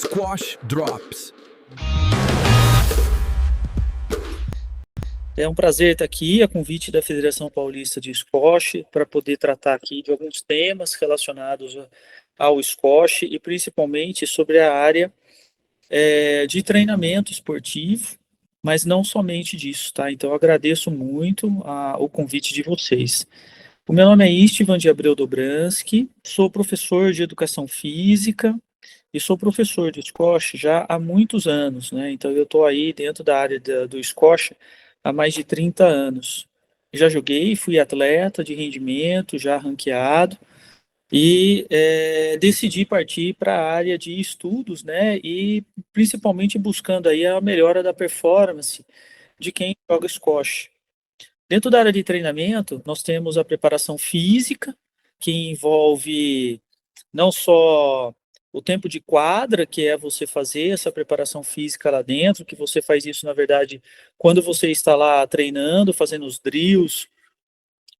Squash Drops. É um prazer estar aqui, a convite da Federação Paulista de Squash, para poder tratar aqui de alguns temas relacionados ao squash e principalmente sobre a área de treinamento esportivo, mas não somente disso, tá? Então eu agradeço muito o convite de vocês. O meu nome é Istvan de Abreu Dobranski, sou professor de educação física e sou professor de squash já há muitos anos, né? Então eu estou aí dentro da área do squash há mais de 30 anos. Já joguei, fui atleta de rendimento, já ranqueado, e decidi partir para a área de estudos, né? E principalmente buscando aí a melhora da performance de quem joga squash. Dentro da área de treinamento, nós temos a preparação física, que envolve não só o tempo de quadra, que é você fazer essa preparação física lá dentro, que você faz isso, na verdade, quando você está lá treinando, fazendo os drills,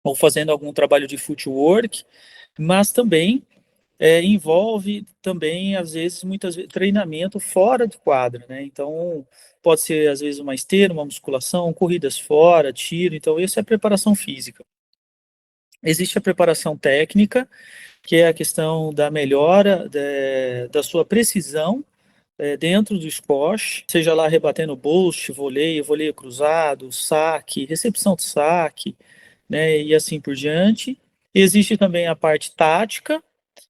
ou fazendo algum trabalho de footwork, mas também envolve também, às vezes, muitas vezes, treinamento fora de quadra, né? Então, pode ser, às vezes, uma esteira, uma musculação, corridas fora, tiro. Então, isso é preparação física. Existe a preparação técnica, que é a questão da melhora da sua precisão dentro do squash, seja lá rebatendo boost, voleio cruzado, saque, recepção de saque, né, e assim por diante. Existe também a parte tática,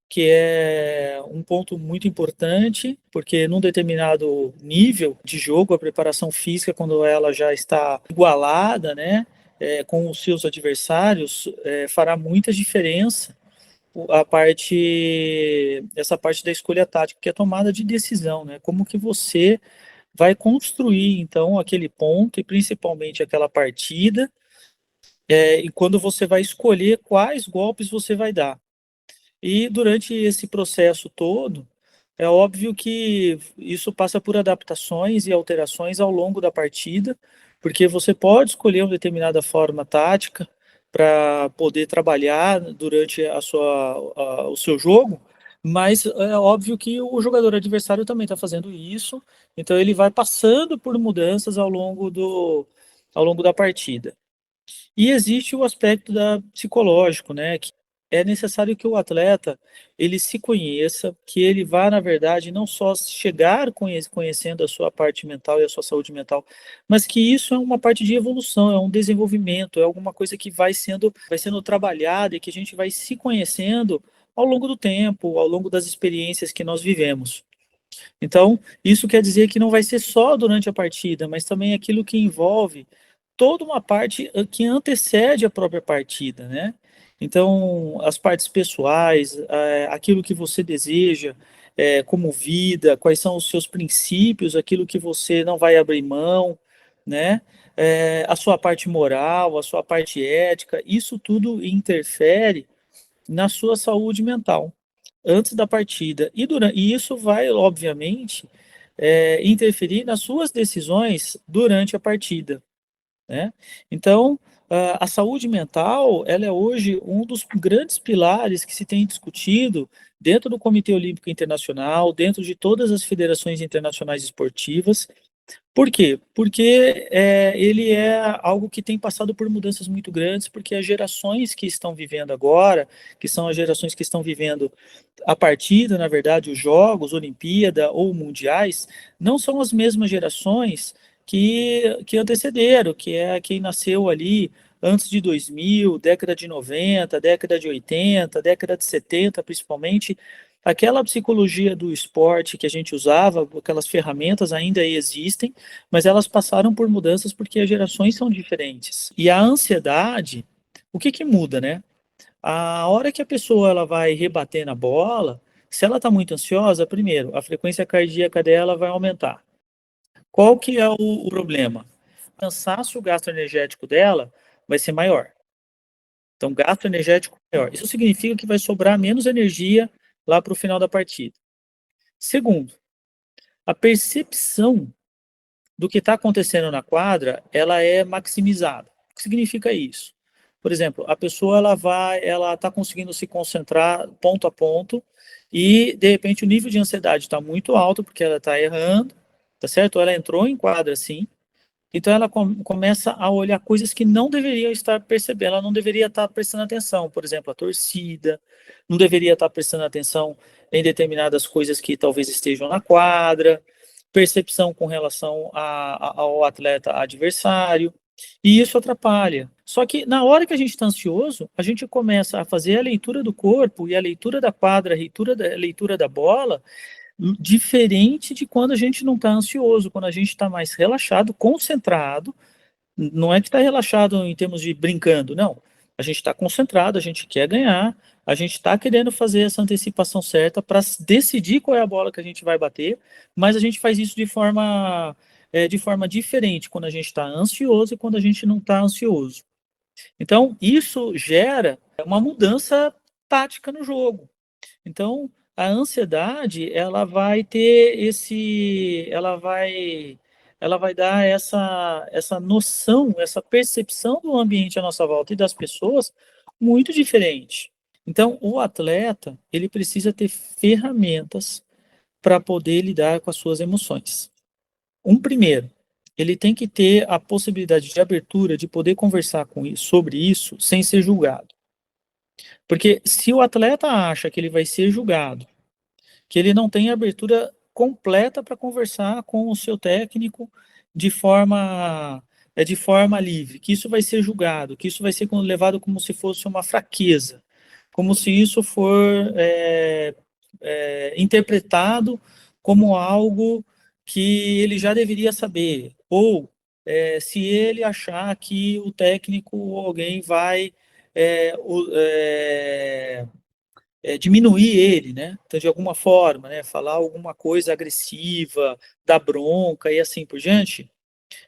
que é um ponto muito importante, porque num determinado nível de jogo, a preparação física, quando ela já está igualada, né, com os seus adversários, fará muita diferença essa parte da escolha tática, que é a tomada de decisão, né, como que você vai construir, então, aquele ponto e principalmente aquela partida, e quando você vai escolher quais golpes você vai dar. E durante esse processo todo, é óbvio que isso passa por adaptações e alterações ao longo da partida, porque você pode escolher uma determinada forma tática para poder trabalhar durante o seu jogo, mas é óbvio que o jogador adversário também está fazendo isso, então ele vai passando por mudanças ao longo da partida. E existe o aspecto psicológico, né? Que é necessário que o atleta ele se conheça, que ele vá, na verdade, não só chegar conhecendo a sua parte mental e a sua saúde mental, mas que isso é uma parte de evolução, é um desenvolvimento, é alguma coisa que vai sendo trabalhada e que a gente vai se conhecendo ao longo do tempo, ao longo das experiências que nós vivemos. Então, isso quer dizer que não vai ser só durante a partida, mas também aquilo que envolve toda uma parte que antecede a própria partida, né? Então, as partes pessoais, aquilo que você deseja, como vida, quais são os seus princípios, aquilo que você não vai abrir mão, né? A sua parte moral, a sua parte ética, isso tudo interfere na sua saúde mental antes da partida. E isso vai, obviamente, interferir nas suas decisões durante a partida, né? Então, a saúde mental, ela é hoje um dos grandes pilares que se tem discutido dentro do Comitê Olímpico Internacional, dentro de todas as federações internacionais esportivas. Por quê? Porque ele é algo que tem passado por mudanças muito grandes, porque as gerações que estão vivendo agora, que são as gerações que estão vivendo a partida, na verdade, os jogos, Olimpíada ou mundiais, não são as mesmas gerações que antecederam, que é quem nasceu ali antes de 2000, década de 90, década de 80, década de 70, principalmente. Aquela psicologia do esporte que a gente usava, aquelas ferramentas ainda existem, mas elas passaram por mudanças porque as gerações são diferentes. E a ansiedade, o que muda, né? A hora que a pessoa ela vai rebater na bola, se ela está muito ansiosa, primeiro, a frequência cardíaca dela vai aumentar. Qual que é o problema? O cansaço gastroenergético dela vai ser maior. Então, gasto energético maior. Isso significa que vai sobrar menos energia lá para o final da partida. Segundo, a percepção do que está acontecendo na quadra, ela é maximizada. O que significa isso? Por exemplo, a pessoa ela está conseguindo se concentrar ponto a ponto e de repente o nível de ansiedade está muito alto porque ela está errando, tá certo? Ela entrou em quadra assim, então ela começa a olhar coisas que não deveria estar percebendo, ela não deveria estar prestando atenção, por exemplo, a torcida, não deveria estar prestando atenção em determinadas coisas que talvez estejam na quadra, percepção com relação ao atleta adversário, e isso atrapalha. Só que na hora que a gente está ansioso, a gente começa a fazer a leitura do corpo e a leitura da quadra, a leitura da bola, diferente de quando a gente não está ansioso, quando a gente está mais relaxado, concentrado. Não é que está relaxado em termos de brincando, não. A gente está concentrado, a gente quer ganhar, a gente está querendo fazer essa antecipação certa para decidir qual é a bola que a gente vai bater, mas a gente faz isso de forma diferente quando a gente está ansioso e quando a gente não está ansioso. Então, isso gera uma mudança tática no jogo. Então, a ansiedade, ela vai dar essa noção, essa percepção do ambiente à nossa volta e das pessoas muito diferente. Então, o atleta, ele precisa ter ferramentas para poder lidar com as suas emoções. Primeiro, ele tem que ter a possibilidade de abertura de poder conversar sobre isso sem ser julgado. Porque se o atleta acha que ele vai ser julgado, que ele não tem abertura completa para conversar com o seu técnico de forma de forma livre, que isso vai ser julgado, que isso vai ser levado como se fosse uma fraqueza, como se isso for interpretado como algo que ele já deveria saber, ou se ele achar que o técnico ou alguém vai diminuir ele, né? Então, de alguma forma, né? Falar alguma coisa agressiva, dar bronca e assim por diante.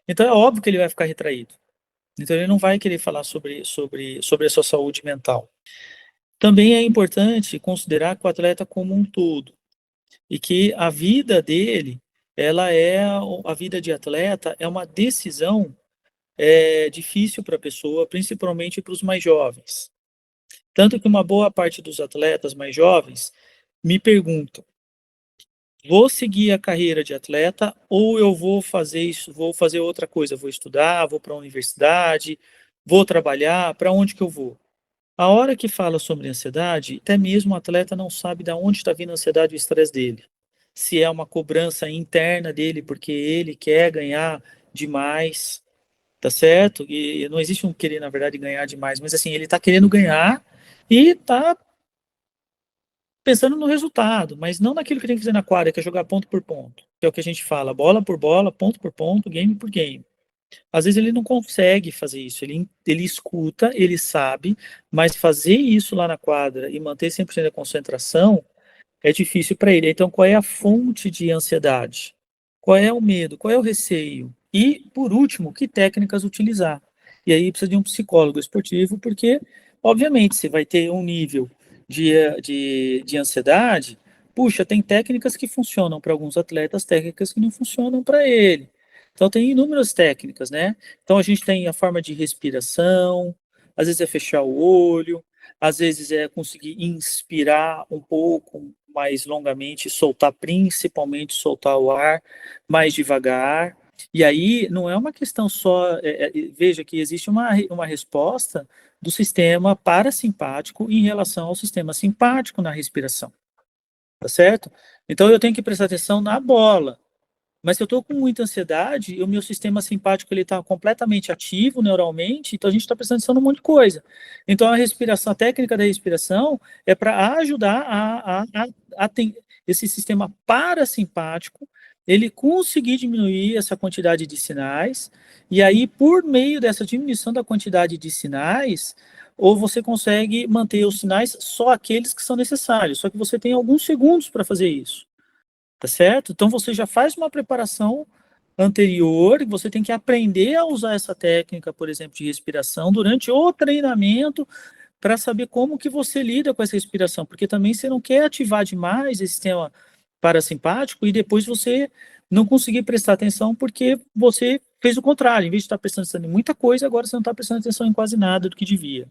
Então, é óbvio que ele vai ficar retraído. Então, ele não vai querer falar sobre a sua saúde mental. Também é importante considerar que o atleta como um todo e que a vida dele, a vida de atleta é uma decisão difícil para a pessoa, principalmente para os mais jovens. Tanto que uma boa parte dos atletas mais jovens me perguntam: vou seguir a carreira de atleta ou eu vou fazer isso, vou fazer outra coisa, vou estudar, vou para a universidade, vou trabalhar, para onde que eu vou? A hora que fala sobre ansiedade, até mesmo o atleta não sabe de onde está vindo a ansiedade e o estresse dele. Se é uma cobrança interna dele, porque ele quer ganhar demais, tá certo? E não existe um querer, na verdade, ganhar demais, mas assim, ele está querendo ganhar e está pensando no resultado, mas não naquilo que tem que fazer na quadra, que é jogar ponto por ponto, que é o que a gente fala, bola por bola, ponto por ponto, game por game. Às vezes ele não consegue fazer isso, ele escuta, ele sabe, mas fazer isso lá na quadra e manter 100% da concentração é difícil para ele. Então, qual é a fonte de ansiedade? Qual é o medo? Qual é o receio? E, por último, que técnicas utilizar? E aí precisa de um psicólogo esportivo, porque, obviamente, você vai ter um nível de ansiedade. Puxa, tem técnicas que funcionam para alguns atletas, técnicas que não funcionam para ele. Então, tem inúmeras técnicas, né? Então, a gente tem a forma de respiração, às vezes é fechar o olho, às vezes é conseguir inspirar um pouco mais longamente, soltar, principalmente soltar o ar mais devagar. E aí não é uma questão só, veja que existe uma resposta do sistema parasimpático em relação ao sistema simpático na respiração, tá certo? Então eu tenho que prestar atenção na bola. Mas se eu estou com muita ansiedade, o meu sistema simpático ele está completamente ativo neuralmente, então a gente está prestando atenção num monte de coisa. Então a respiração, a técnica da respiração é para ajudar esse sistema parasimpático ele conseguir diminuir essa quantidade de sinais, e aí por meio dessa diminuição da quantidade de sinais, ou você consegue manter os sinais só aqueles que são necessários, só que você tem alguns segundos para fazer isso. Tá certo? Então você já faz uma preparação anterior, você tem que aprender a usar essa técnica, por exemplo, de respiração durante o treinamento para saber como que você lida com essa respiração, porque também você não quer ativar demais esse sistema parasimpático e depois você não conseguir prestar atenção porque você fez o contrário, em vez de estar prestando atenção em muita coisa, agora você não está prestando atenção em quase nada do que devia.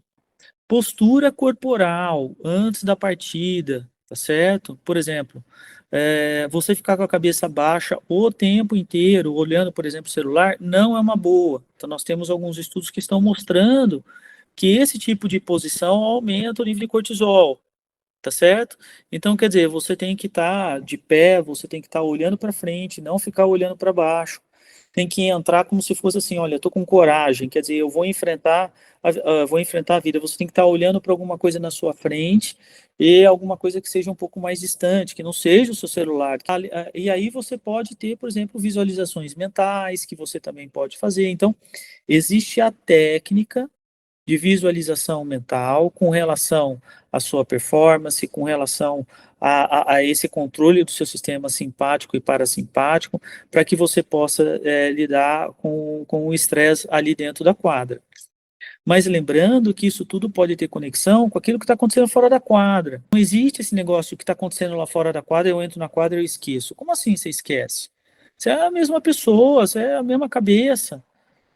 Postura corporal antes da partida, tá certo? Por exemplo, você ficar com a cabeça baixa o tempo inteiro, olhando, por exemplo, o celular, não é uma boa. Então, nós temos alguns estudos que estão mostrando que esse tipo de posição aumenta o nível de cortisol, tá certo? Então, quer dizer, você tem que estar de pé, você tem que estar olhando para frente, não ficar olhando para baixo. Tem que entrar como se fosse assim, olha, eu tô com coragem, quer dizer, eu vou enfrentar a vida. Você tem que estar olhando para alguma coisa na sua frente e alguma coisa que seja um pouco mais distante, que não seja o seu celular. E aí você pode ter, por exemplo, visualizações mentais que você também pode fazer. Então, existe a técnica de visualização mental com relação à sua performance, com relação a esse controle do seu sistema simpático e parasimpático, para que você possa lidar com o estresse ali dentro da quadra. Mas lembrando que isso tudo pode ter conexão com aquilo que está acontecendo fora da quadra. Não existe esse negócio que está acontecendo lá fora da quadra, eu entro na quadra e eu esqueço. Como assim você esquece? Você é a mesma pessoa, você é a mesma cabeça.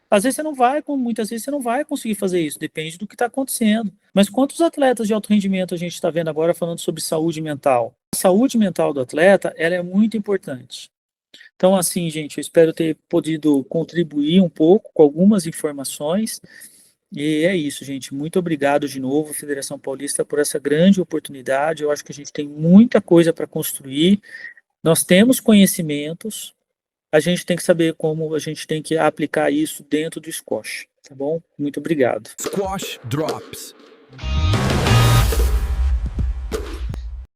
Às vezes você não vai, muitas vezes você não vai conseguir fazer isso, depende do que está acontecendo. Mas quantos atletas de alto rendimento a gente está vendo agora falando sobre saúde mental? A saúde mental do atleta, ela é muito importante. Então, assim, gente, eu espero ter podido contribuir um pouco com algumas informações. E é isso, gente. Muito obrigado de novo, Federação Paulista, por essa grande oportunidade. Eu acho que a gente tem muita coisa para construir. Nós temos conhecimentos, a gente tem que saber como a gente tem que aplicar isso dentro do squash, tá bom? Muito obrigado. Squash Drops.